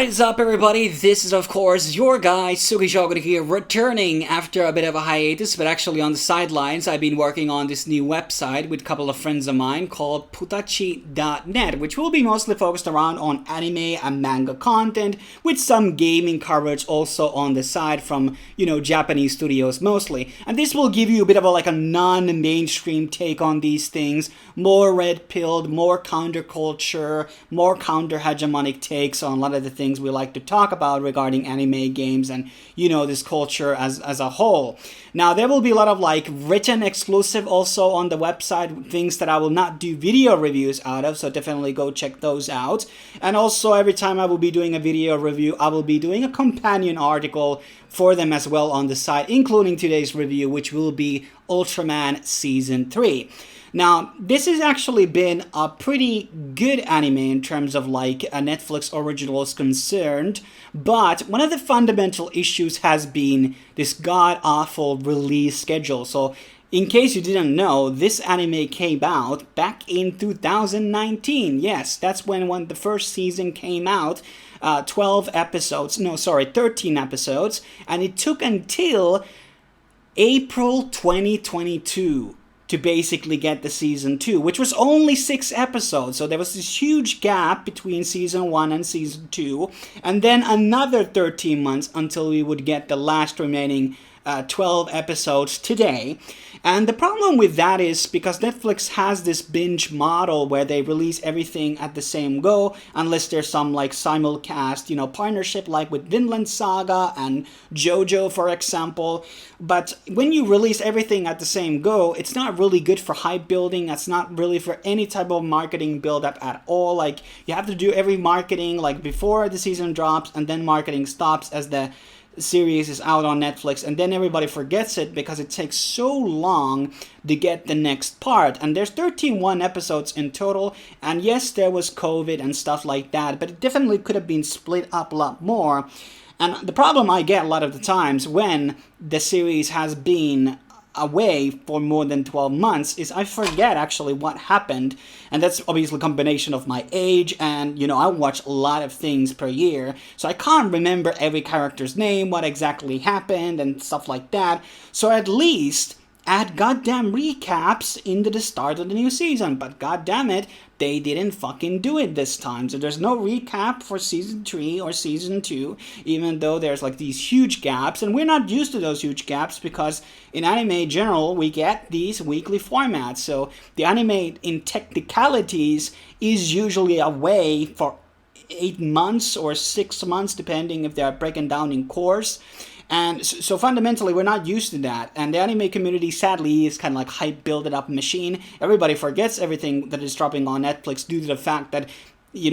What is up, everybody? This is, of course, your guy, Sugishogun here, returning after a bit of a hiatus, but actually on the sidelines. I've been working on this new website with a couple of friends of mine called putachi.net, which will be mostly focused around on anime and manga content, with some gaming coverage also on the side from, Japanese studios mostly. And this will give you a bit of a non-mainstream take on these things, more red-pilled, more counterculture, more counter-hegemonic takes on a lot of the things we like to talk about regarding anime, games, and this culture as a whole. Now there will be a lot of written exclusive also on the website, things that I will not do video reviews out of, so definitely go check those out. And also every time I will be doing a video review, I will be doing a companion article for them as well on the site, including today's review, which will be Ultraman Season 3. Now, this has actually been a pretty good anime in terms of a Netflix original is concerned, but one of the fundamental issues has been this god-awful release schedule. So, in case you didn't know, this anime came out back in 2019. Yes, that's when the first season came out. 13 episodes, and it took until April 2022 to basically get the season 2, which was only 6 episodes. So there was this huge gap between season 1 and season 2, and then another 13 months until we would get the last remaining 12 episodes today. And the problem with that is because Netflix has this binge model where they release everything at the same go, unless there's some simulcast, partnership like with Vinland Saga and JoJo, for example. But when you release everything at the same go, it's not really good for hype building. That's not really for any type of marketing build-up at all. You have to do every marketing before the season drops, and then marketing stops as the series is out on Netflix, and then everybody forgets it because it takes so long to get the next part. And there's 13 episodes in total, and yes, there was COVID and stuff like that, but it definitely could have been split up a lot more. And the problem I get a lot of the times when the series has been away for more than 12 months is I forget actually what happened, and that's obviously a combination of my age and I watch a lot of things per year, so I can't remember every character's name, what exactly happened and stuff like that. So at least add goddamn recaps into the start of the new season, but goddamn it, they didn't fucking do it this time. So there's no recap for season 3 or season 2, even though there's these huge gaps, and we're not used to those huge gaps because in anime in general we get these weekly formats. So the anime in technicalities is usually away for 8 months or 6 months, depending if they are breaking down in course. And so fundamentally, we're not used to that. And the anime community, sadly, is kind of hype build-it-up machine. Everybody forgets everything that is dropping on Netflix due to the fact that,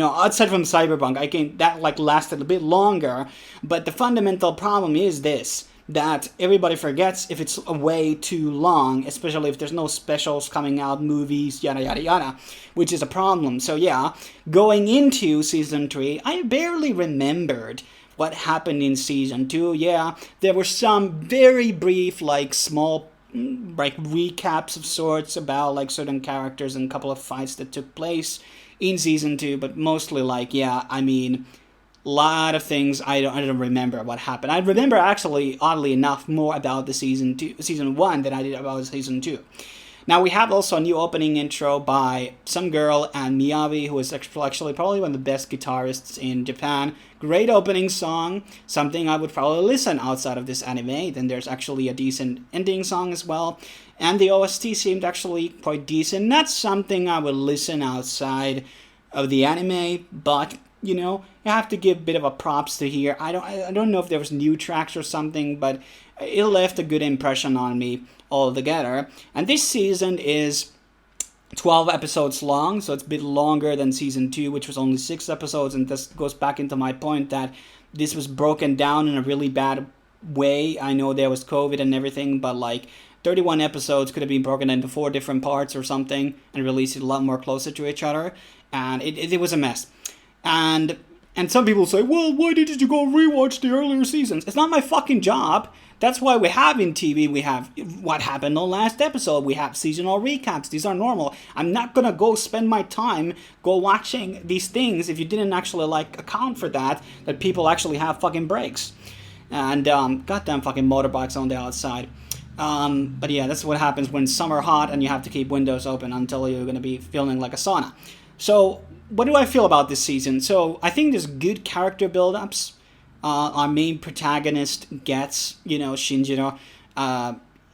outside from Cyberpunk, that lasted a bit longer. But the fundamental problem is this, that everybody forgets if it's away too long, especially if there's no specials coming out, movies, yada yada yada, which is a problem. So yeah, going into season 3, I barely remembered what happened in season 2. Yeah, there were some very brief, small, recaps of sorts about, certain characters and a couple of fights that took place in season 2, but mostly, lot of things I don't remember what happened. I remember, actually, oddly enough, more about the season 1 than I did about season 2. Now, we have also a new opening intro by some girl, and Miyavi, who is actually probably one of the best guitarists in Japan. Great opening song, something I would probably listen outside of this anime. Then there's actually a decent ending song as well. And the OST seemed actually quite decent. Not something I would listen outside of the anime, but you have to give a bit of a props to here. I don't know if there was new tracks or something, but it left a good impression on me altogether. And this season is 12 episodes long, so it's a bit longer than season 2, which was only 6 episodes, and this goes back into my point that this was broken down in a really bad way. I know there was COVID and everything, but 31 episodes could have been broken into 4 different parts or something and released a lot more closer to each other, and it was a mess. And some people say, well, why didn't you go rewatch the earlier seasons? It's not my fucking job. That's why we have in TV, we have what happened on last episode, we have seasonal recaps. These are normal. I'm not gonna go spend my time go watching these things if you didn't actually like account for that people actually have fucking breaks. And goddamn fucking motorbikes on the outside. But yeah, that's what happens when summer hot and you have to keep windows open until you're gonna be feeling like a sauna. So what do I feel about this season? So I think there's good character build-ups. Our main protagonist gets, Shinjiro.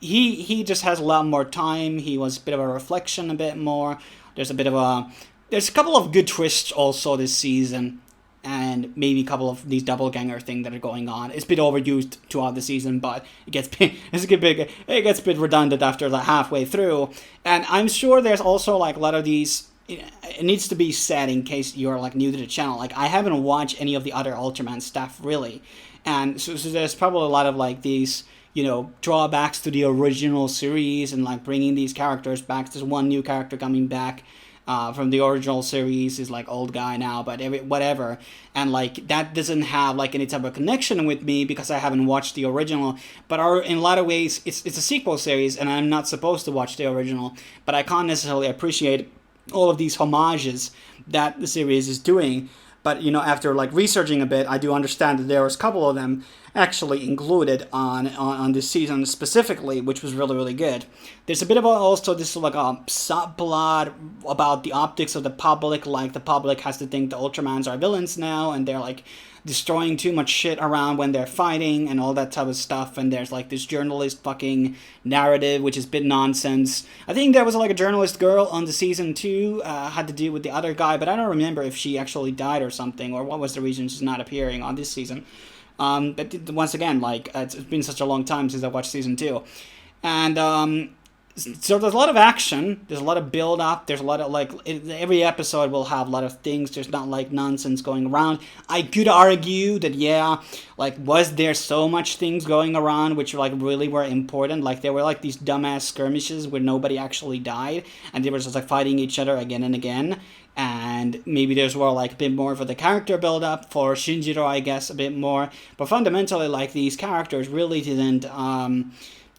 He just has a lot more time. He was a bit of a reflection, a bit more. There's a couple of good twists also this season, and maybe a couple of these doppelganger things that are going on. It's a bit overused throughout the season, but it gets a bit redundant after the halfway through. And I'm sure there's also like a lot of these. It needs to be said in case you're like new to the channel. Like, I haven't watched any of the other Ultraman stuff really, and so there's probably a lot of like these drawbacks to the original series and like bringing these characters back. There's one new character coming back from the original series, is like old guy now, but whatever, and like that doesn't have like any type of connection with me because I haven't watched the original. But in a lot of ways, it's a sequel series, and I'm not supposed to watch the original, but I can't necessarily appreciate all of these homages that the series is doing. But after like researching a bit, I do understand that there was a couple of them actually included on this season specifically, which was really, really good. There's a bit of also this like a subplot about the optics of the public. Like, the public has to think the Ultramans are villains now, and they're like destroying too much shit around when they're fighting and all that type of stuff. And there's like this journalist fucking narrative, which is a bit nonsense. I think there was like a journalist girl on the season 2, had to deal with the other guy, but I don't remember if she actually died or something, or what was the reason she's not appearing on this season. But once again, like, it's been such a long time since I watched season 2. And so there's a lot of action, there's a lot of build up, there's a lot of like, every episode will have a lot of things. There's not like nonsense going around. I could argue that, yeah, like, was there so much things going around which like really were important? Like, there were like these dumbass skirmishes where nobody actually died, and they were just like fighting each other again and again. And maybe there's more like a bit more for the character build up for Shinjiro, I guess, a bit more. But fundamentally, like, these characters really didn't.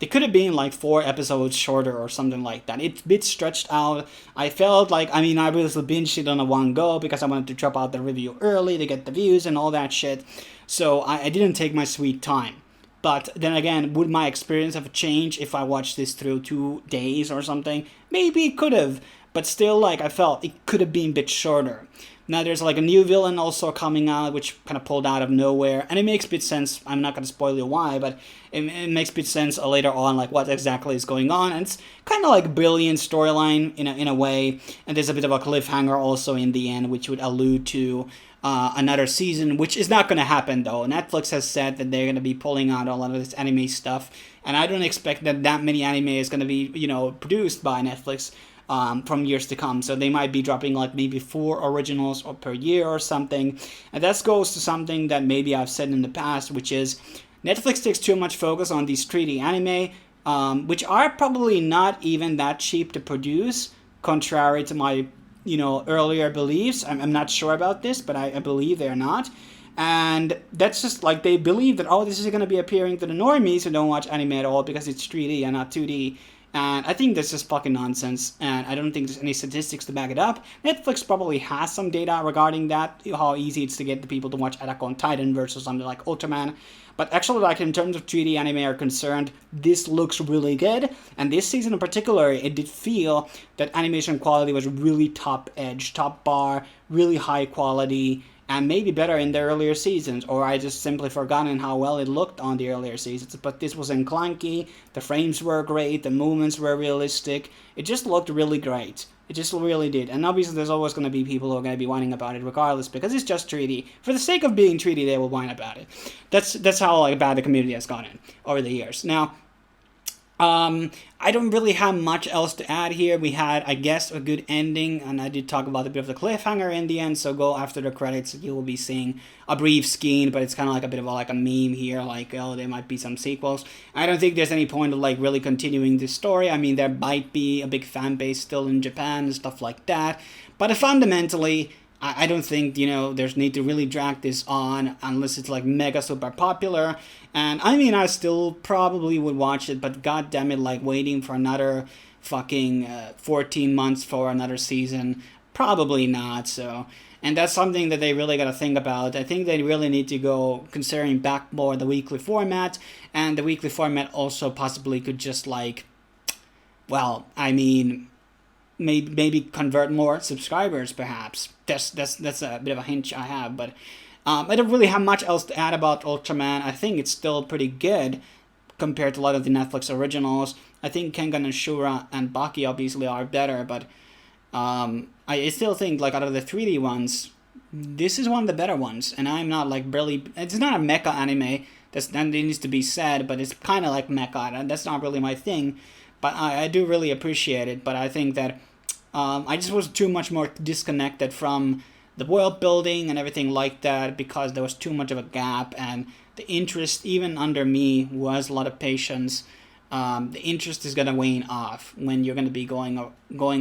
They could have been like 4 episodes shorter or something like that. It's a bit stretched out. I felt like, I obviously binged it on a one go because I wanted to drop out the review early to get the views and all that shit. So I didn't take my sweet time. But then again, would my experience have changed if I watched this through 2 days or something? Maybe it could have. But still, like, I felt it could have been a bit shorter. Now there's like a new villain also coming out, which kind of pulled out of nowhere, and it makes a bit sense. I'm not going to spoil you why, but it makes a bit sense later on, like what exactly is going on. And it's kind of like a brilliant storyline in a way, and there's a bit of a cliffhanger also in the end, which would allude to another season, which is not going to happen though. Netflix has said that they're going to be pulling out a lot of this anime stuff, and I don't expect that many anime is going to be produced by Netflix from years to come. So they might be dropping like maybe 4 originals per year or something. And that goes to something that maybe I've said in the past, which is Netflix takes too much focus on these 3D anime, which are probably not even that cheap to produce, contrary to my earlier beliefs. I'm not sure about this, but I believe they're not. And that's just like, they believe that, oh, this is going to be appearing to the normies who don't watch anime at all because it's 3D and not 2D. And I think that's just fucking nonsense, and I don't think there's any statistics to back it up. Netflix probably has some data regarding that, how easy it's to get the people to watch Attack on Titan versus something like Ultraman. But actually, like, in terms of 3D anime are concerned, this looks really good. And this season in particular, it did feel that animation quality was really top edge, top bar, really high quality, and maybe better in the earlier seasons, or I just simply forgotten how well it looked on the earlier seasons. But this wasn't clunky, the frames were great, the movements were realistic, it just looked really great. It just really did. And obviously there's always going to be people who are going to be whining about it regardless, because it's just 3D. For the sake of being 3D, they will whine about it. That's how like bad the community has gotten over the years. Now, I don't really have much else to add here. We had, I guess, a good ending, and I did talk about a bit of the cliffhanger in the end, so go after the credits, you will be seeing a brief scene, but it's kind of like a bit of a meme here, like, oh, there might be some sequels. I don't think there's any point of, like, really continuing this story. I mean, there might be a big fan base still in Japan and stuff like that, but fundamentally, I don't think, there's need to really drag this on unless it's like mega super popular. And I mean, I still probably would watch it, but god damn it, like waiting for another fucking 14 months for another season, probably not. So, and that's something that they really got to think about. I think they really need to go considering back more the weekly format, and the weekly format also possibly could just like, well, I mean, maybe convert more subscribers, perhaps. That's a bit of a hint I have, but I don't really have much else to add about Ultraman. I think it's still pretty good compared to a lot of the Netflix originals. I think Kengan and Shura and Baki obviously are better, but I still think like out of the 3D ones, this is one of the better ones. And I'm not like really. It's not a mecha anime. That needs to be said, but it's kind of like mecha, and that's not really my thing. But I do really appreciate it. But I think that I just was too much more disconnected from the world building and everything like that because there was too much of a gap, and the interest even under me was a lot of patience. The interest is gonna wane off when you're gonna be going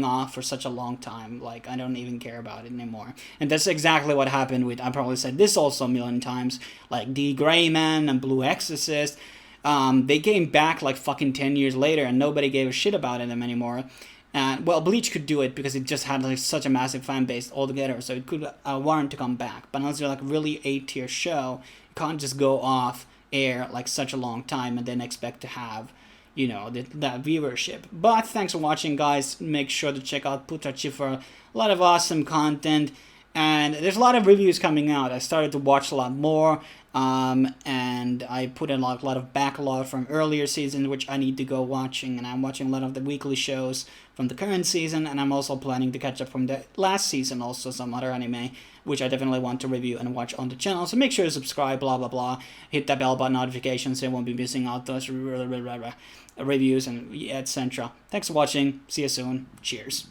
off for such a long time. Like, I don't even care about it anymore, and that's exactly what happened with. I probably said this also a million times. Like the Gray Man and Blue Exorcist, they came back like fucking 10 years later, and nobody gave a shit about them anymore. And well, Bleach could do it because it just had like such a massive fan base altogether, so it could warrant to come back. But unless you're like a really A-tier show, you can't just go off air like such a long time and then expect to have that viewership. But thanks for watching, guys. Make sure to check out Putachi for a lot of awesome content, and there's a lot of reviews coming out. I started to watch a lot more, and I put in a lot of backlog from earlier seasons which I need to go watching, and I'm watching a lot of the weekly shows from the current season, and I'm also planning to catch up from the last season, also some other anime which I definitely want to review and watch on the channel. So make sure to subscribe, blah blah blah, hit that bell button notifications so you won't be missing out those reviews and etc. Thanks for watching. See you soon. Cheers.